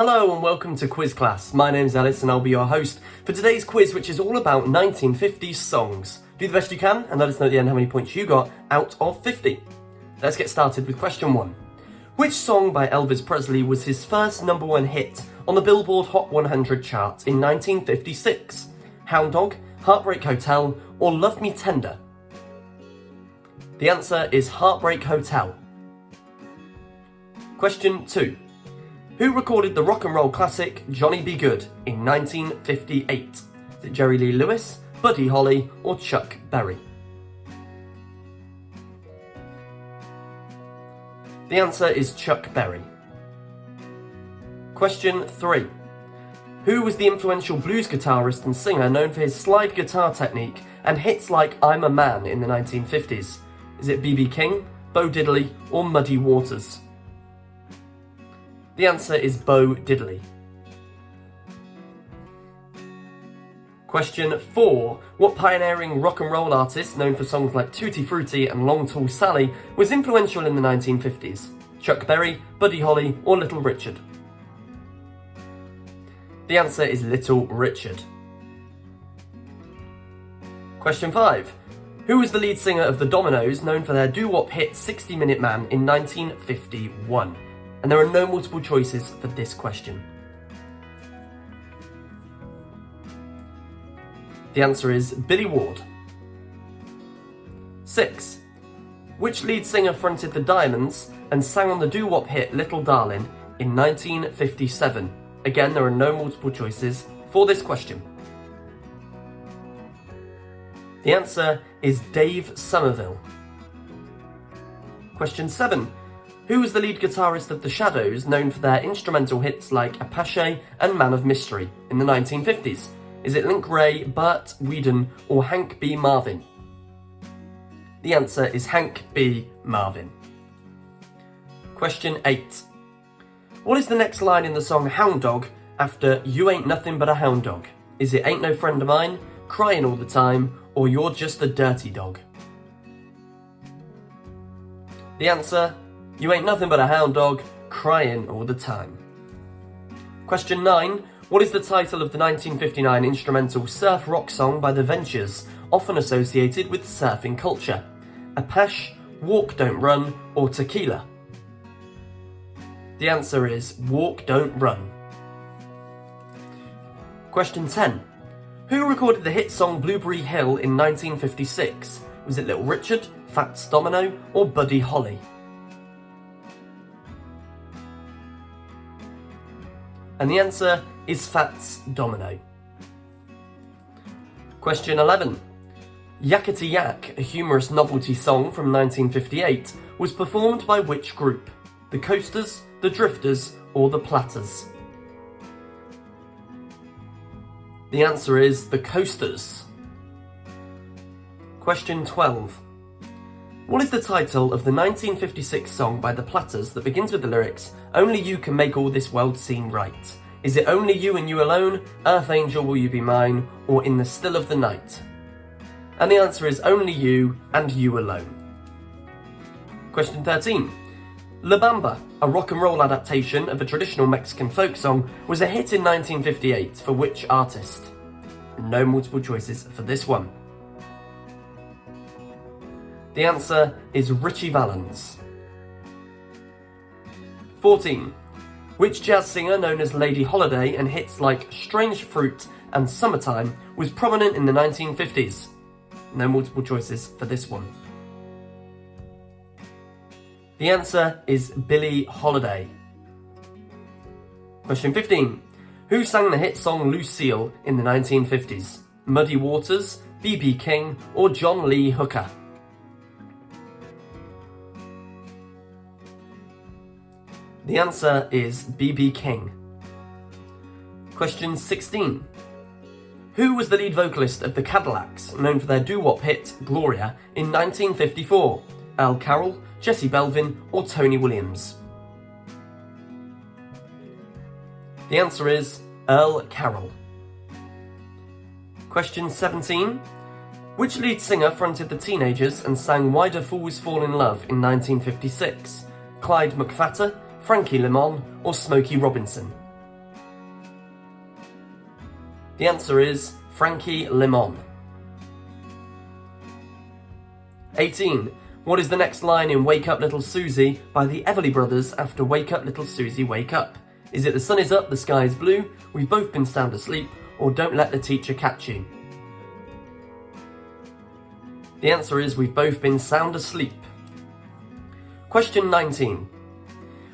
Hello and welcome to Quiz Class. My name's Alice and I'll be your host for today's quiz, which is all about 1950s songs. Do the best you can and let us know at the end how many points you got out of 50. Let's get started with question 1. Which song by Elvis Presley was his first #1 hit on the Billboard Hot 100 chart in 1956? Hound Dog, Heartbreak Hotel, or Love Me Tender? The answer is Heartbreak Hotel. Question 2. Who recorded the rock and roll classic Johnny B. Goode in 1958? Is it Jerry Lee Lewis, Buddy Holly, or Chuck Berry? The answer is Chuck Berry. Question 3. Who was the influential blues guitarist and singer known for his slide guitar technique and hits like I'm a Man in the 1950s? Is it B.B. King, Bo Diddley, or Muddy Waters? The answer is Bo Diddley. Question 4. What pioneering rock and roll artist, known for songs like Tutti Frutti and Long Tall Sally, was influential in the 1950s? Chuck Berry, Buddy Holly, or Little Richard? The answer is Little Richard. Question 5. Who was the lead singer of the Dominoes, known for their doo-wop hit 60 Minute Man in 1951? And there are no multiple choices for this question. The answer is Billy Ward. 6. Which lead singer fronted the Diamonds and sang on the doo-wop hit Little Darling in 1957? Again, there are no multiple choices for this question. The answer is Dave Somerville. Question 7. Who was the lead guitarist of The Shadows, known for their instrumental hits like Apache and Man of Mystery in the 1950s? Is it Link Wray, Bert Weedon, or Hank B. Marvin? The answer is Hank B. Marvin. Question 8. What is the next line in the song Hound Dog after You Ain't Nothing But a Hound Dog? Is it Ain't No Friend of Mine, Crying All the Time, or You're Just a Dirty Dog? The answer: You ain't nothing but a hound dog, crying all the time. Question 9. What is the title of the 1959 instrumental surf rock song by The Ventures, often associated with surfing culture? Apache, Walk Don't Run, or Tequila? The answer is Walk Don't Run. Question 10. Who recorded the hit song Blueberry Hill in 1956? Was it Little Richard, Fats Domino, or Buddy Holly? And the answer is Fats Domino. Question 11. Yakety Yak, a humorous novelty song from 1958, was performed by which group? The Coasters, the Drifters, or the Platters? The answer is the Coasters. Question 12. What is the title of the 1956 song by the Platters that begins with the lyrics, Only you can make all this world seem right? Is it Only You and You Alone, Earth Angel Will You Be Mine, or In the Still of the Night? And the answer is Only You and You Alone. Question 13. La Bamba, a rock and roll adaptation of a traditional Mexican folk song, was a hit in 1958 for which artist? No multiple choices for this one. The answer is Ritchie Valens. 14. Which jazz singer known as Lady Holiday and hits like Strange Fruit and Summertime was prominent in the 1950s? No multiple choices for this one. The answer is Billie Holiday. Question 15. Who sang the hit song Lucille in the 1950s? Muddy Waters, B.B. King, or John Lee Hooker? The answer is B.B. King. Question 16. Who was the lead vocalist of the Cadillacs, known for their doo-wop hit Gloria in 1954? Earl Carroll, Jesse Belvin, or Tony Williams? The answer is Earl Carroll. Question 17. Which lead singer fronted the Teenagers and sang Why Do Fools Fall in Love in 1956? Clyde McPhatter, Frankie Lemon, or Smokey Robinson? The answer is Frankie Limon. 18. What is the next line in Wake Up Little Susie by the Everly Brothers after Wake Up Little Susie Wake Up? Is it the sun is up, the sky is blue, we've both been sound asleep, or don't let the teacher catch you? The answer is we've both been sound asleep. Question 19.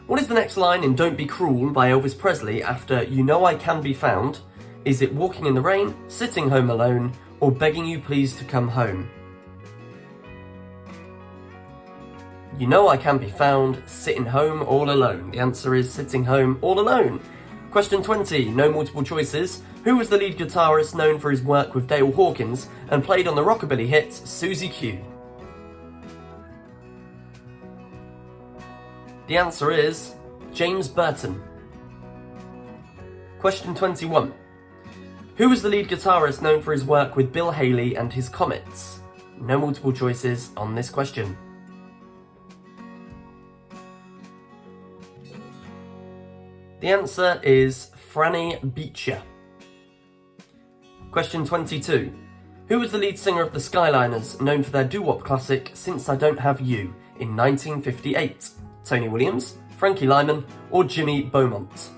What is the next line in Don't Be Cruel by Elvis Presley after You Know I Can Be Found? Is it walking in the rain, sitting home alone, or begging you please to come home? You know I can be found, sitting home all alone. The answer is sitting home all alone. Question 20, no multiple choices. Who was the lead guitarist known for his work with Dale Hawkins and played on the rockabilly hits Susie Q? The answer is James Burton. Question 21. Who was the lead guitarist known for his work with Bill Haley and his Comets? No multiple choices on this question. The answer is Franny Beecher. Question 22. Who was the lead singer of the Skyliners, known for their doo-wop classic Since I Don't Have You in 1958? Tony Williams, Frankie Lyman, or Jimmy Beaumont?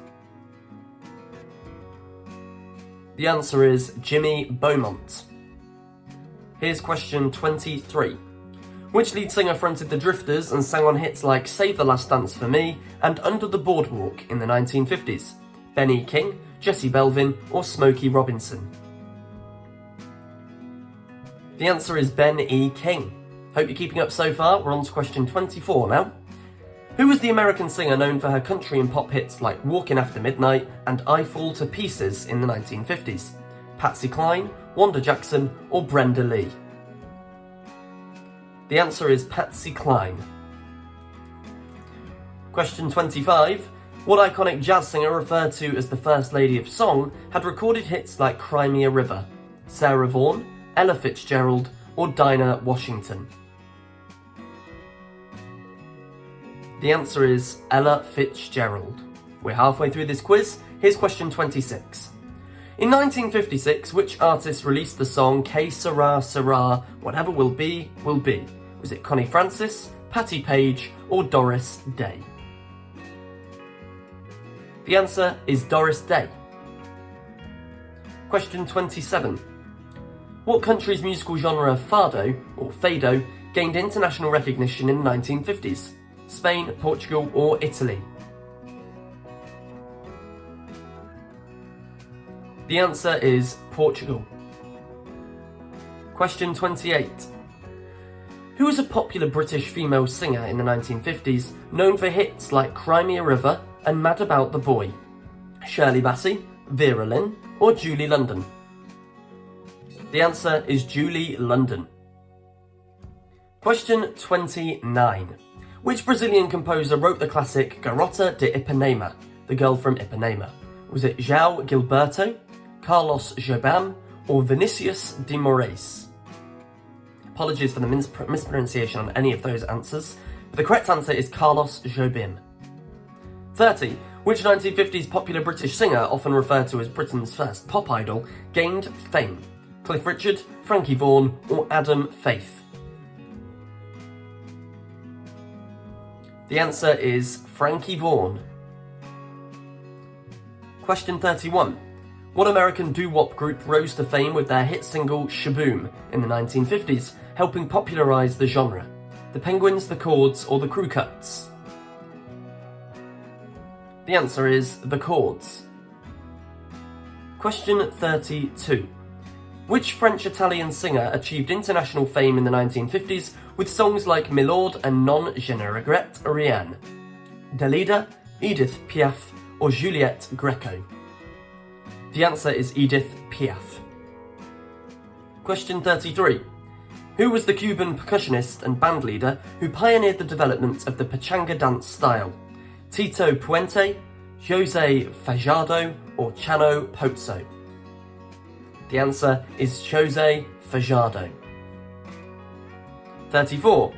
The answer is Jimmy Beaumont. Here's question 23. Which lead singer fronted the Drifters and sang on hits like Save the Last Dance for Me and Under the Boardwalk in the 1950s? Ben E. King, Jesse Belvin, or Smokey Robinson? The answer is Ben E. King. Hope you're keeping up so far. We're on to question 24 now. Who was the American singer known for her country and pop hits like Walkin' After Midnight and I Fall to Pieces in the 1950s? Patsy Cline, Wanda Jackson, or Brenda Lee? The answer is Patsy Cline. Question 25. What iconic jazz singer referred to as the First Lady of Song had recorded hits like Cry Me a River? Sarah Vaughan, Ella Fitzgerald, or Dinah Washington? The answer is Ella Fitzgerald. We're halfway through this quiz. Here's question 26. In 1956, which artist released the song Que Sera Sera, Whatever Will Be, Will Be? Was it Connie Francis, Patti Page, or Doris Day? The answer is Doris Day. Question 27. What country's musical genre fado, or fado, gained international recognition in the 1950s? Spain, Portugal, or Italy? The answer is Portugal. Question 28. Who was a popular British female singer in the 1950s, known for hits like Cry Me a River and Mad About the Boy? Shirley Bassey, Vera Lynn, or Julie London? The answer is Julie London. Question 29. Which Brazilian composer wrote the classic Garota de Ipanema, The Girl from Ipanema? Was it João Gilberto, Carlos Jobim, or Vinicius de Moraes? Apologies for the mispronunciation on any of those answers, but the correct answer is Carlos Jobim. 30. Which 1950s popular British singer, often referred to as Britain's first pop idol, gained fame? Cliff Richard, Frankie Vaughan, or Adam Faith? The answer is Frankie Vaughan. Question 31. What American doo-wop group rose to fame with their hit single Shaboom in the 1950s, helping popularise the genre? The Penguins, the Chords, or the Crew Cuts? The answer is the Chords. Question 32. Which French-Italian singer achieved international fame in the 1950s with songs like Milord and Non Je ne regrette rien? Dalida, Edith Piaf, or Juliette Greco? The answer is Edith Piaf. Question 33. Who was the Cuban percussionist and bandleader who pioneered the development of the pachanga dance style? Tito Puente, Jose Fajardo, or Chano Pozzo? The answer is Jose Fajardo. 34.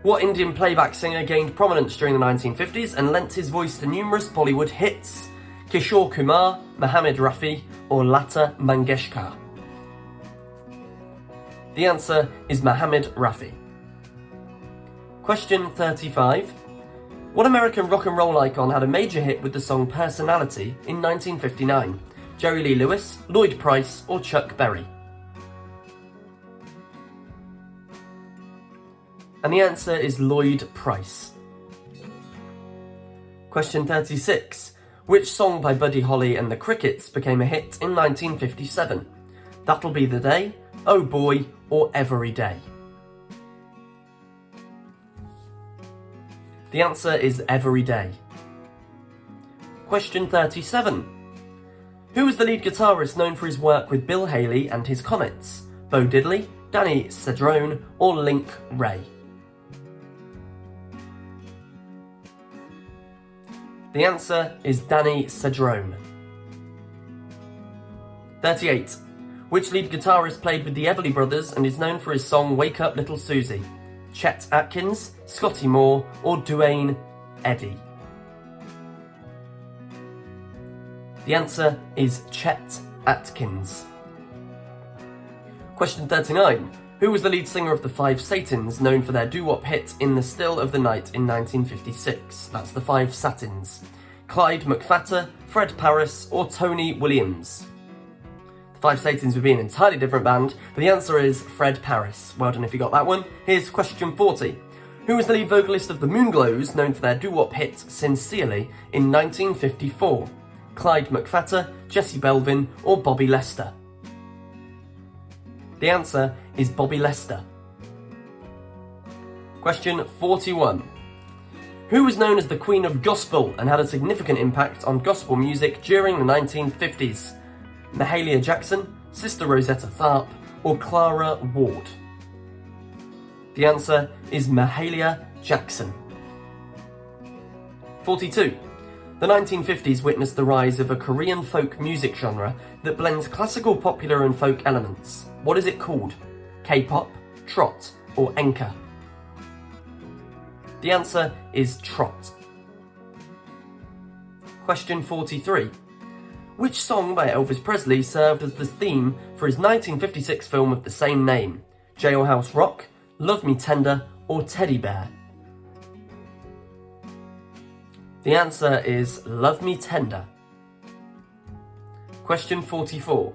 What Indian playback singer gained prominence during the 1950s and lent his voice to numerous Bollywood hits? Kishore Kumar, Mohammed Rafi, or Lata Mangeshkar? The answer is Mohammed Rafi. Question 35. What American rock and roll icon had a major hit with the song Personality in 1959? Jerry Lee Lewis, Lloyd Price, or Chuck Berry? And the answer is Lloyd Price. Question 36. Which song by Buddy Holly and the Crickets became a hit in 1957? That'll Be the Day, Oh Boy, or Every Day? The answer is Every Day. Question 37. Who was the lead guitarist known for his work with Bill Haley and his Comets? Bo Diddley, Danny Cedrone, or Link Wray? The answer is Danny Cedrone. 38. Which lead guitarist played with the Everly Brothers and is known for his song Wake Up Little Susie? Chet Atkins, Scotty Moore, or Duane Eddy? The answer is Chet Atkins. Question 39. Who was the lead singer of the Five Satins, known for their doo-wop hit In the Still of the Night in 1956? That's the Five Satins. Clyde McPhatter, Fred Parris, or Tony Williams? The Five Satins would be an entirely different band, but the answer is Fred Parris. Well done if you got that one. Here's question 40. Who was the lead vocalist of the Moonglows, known for their doo-wop hit Sincerely in 1954? Clyde McPhatter, Jesse Belvin, or Bobby Lester? The answer is Bobby Lester. Question 41. Who was known as the Queen of Gospel and had a significant impact on gospel music during the 1950s? Mahalia Jackson, Sister Rosetta Tharpe, or Clara Ward? The answer is Mahalia Jackson. 42. The 1950s witnessed the rise of a Korean folk music genre that blends classical, popular and folk elements. What is it called? K-pop, trot, or enka? The answer is trot. Question 43. Which song by Elvis Presley served as the theme for his 1956 film of the same name? Jailhouse Rock, Love Me Tender, or Teddy Bear? The answer is Love Me Tender. Question 44.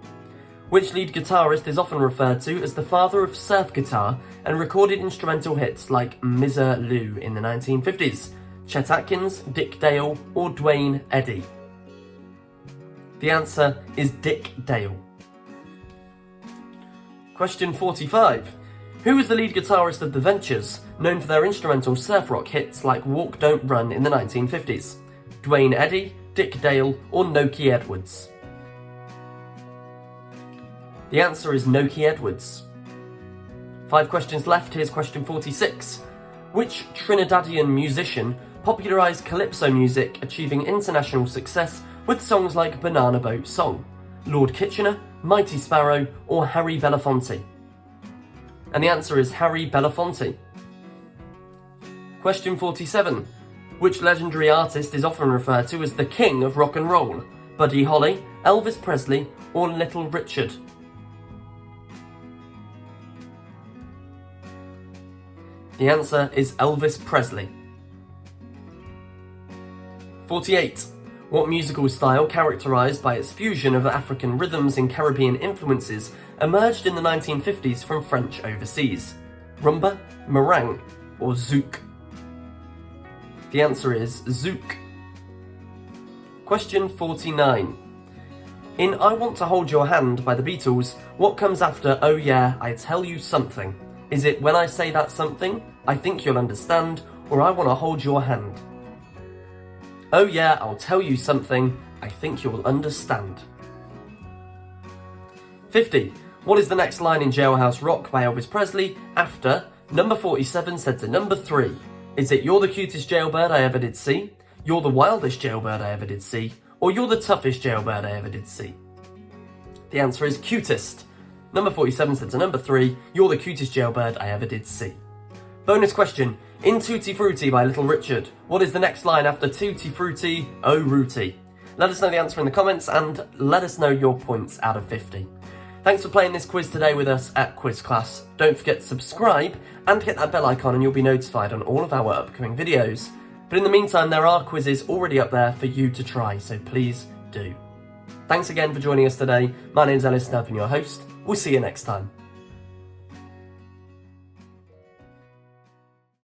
Which lead guitarist is often referred to as the father of surf guitar and recorded instrumental hits like Mizzer Lou in the 1950s? Chet Atkins, Dick Dale, or Duane Eddy? The answer is Dick Dale. Question 45. Who was the lead guitarist of The Ventures, known for their instrumental surf rock hits like Walk Don't Run in the 1950s? Duane Eddy, Dick Dale, or Nokie Edwards? The answer is Nokie Edwards. 5 questions left, here's question 46. Which Trinidadian musician popularised calypso music, achieving international success with songs like Banana Boat Song? Lord Kitchener, Mighty Sparrow, or Harry Belafonte? And the answer is Harry Belafonte. Question 47. Which legendary artist is often referred to as the king of rock and roll? Buddy Holly, Elvis Presley, or Little Richard? The answer is Elvis Presley. 48. What musical style, characterised by its fusion of African rhythms and Caribbean influences, emerged in the 1950s from French overseas? Rumba, meringue, or zouk? The answer is zouk. Question 49. In I Want to Hold Your Hand by the Beatles, what comes after Oh Yeah, I Tell You Something? Is it When I Say That Something, I Think You'll Understand, or I Want to Hold Your Hand? Oh yeah, I'll tell you something, I think you'll understand. 50. What is the next line in Jailhouse Rock by Elvis Presley after number 47 said to number 3? Is it You're the cutest jailbird I ever did see, You're the wildest jailbird I ever did see, or You're the toughest jailbird I ever did see? The answer is cutest. Number 47 said to number 3, You're the cutest jailbird I ever did see. Bonus question. In Tutti Frutti by Little Richard, what is the next line after Tutti Frutti, oh Rooty? Let us know the answer in the comments and let us know your points out of 50. Thanks for playing this quiz today with us at Quiz Class. Don't forget to subscribe and hit that bell icon and you'll be notified on all of our upcoming videos. But in the meantime, there are quizzes already up there for you to try, so please do. Thanks again for joining us today. My name's Ellis and I've been your host. We'll see you next time.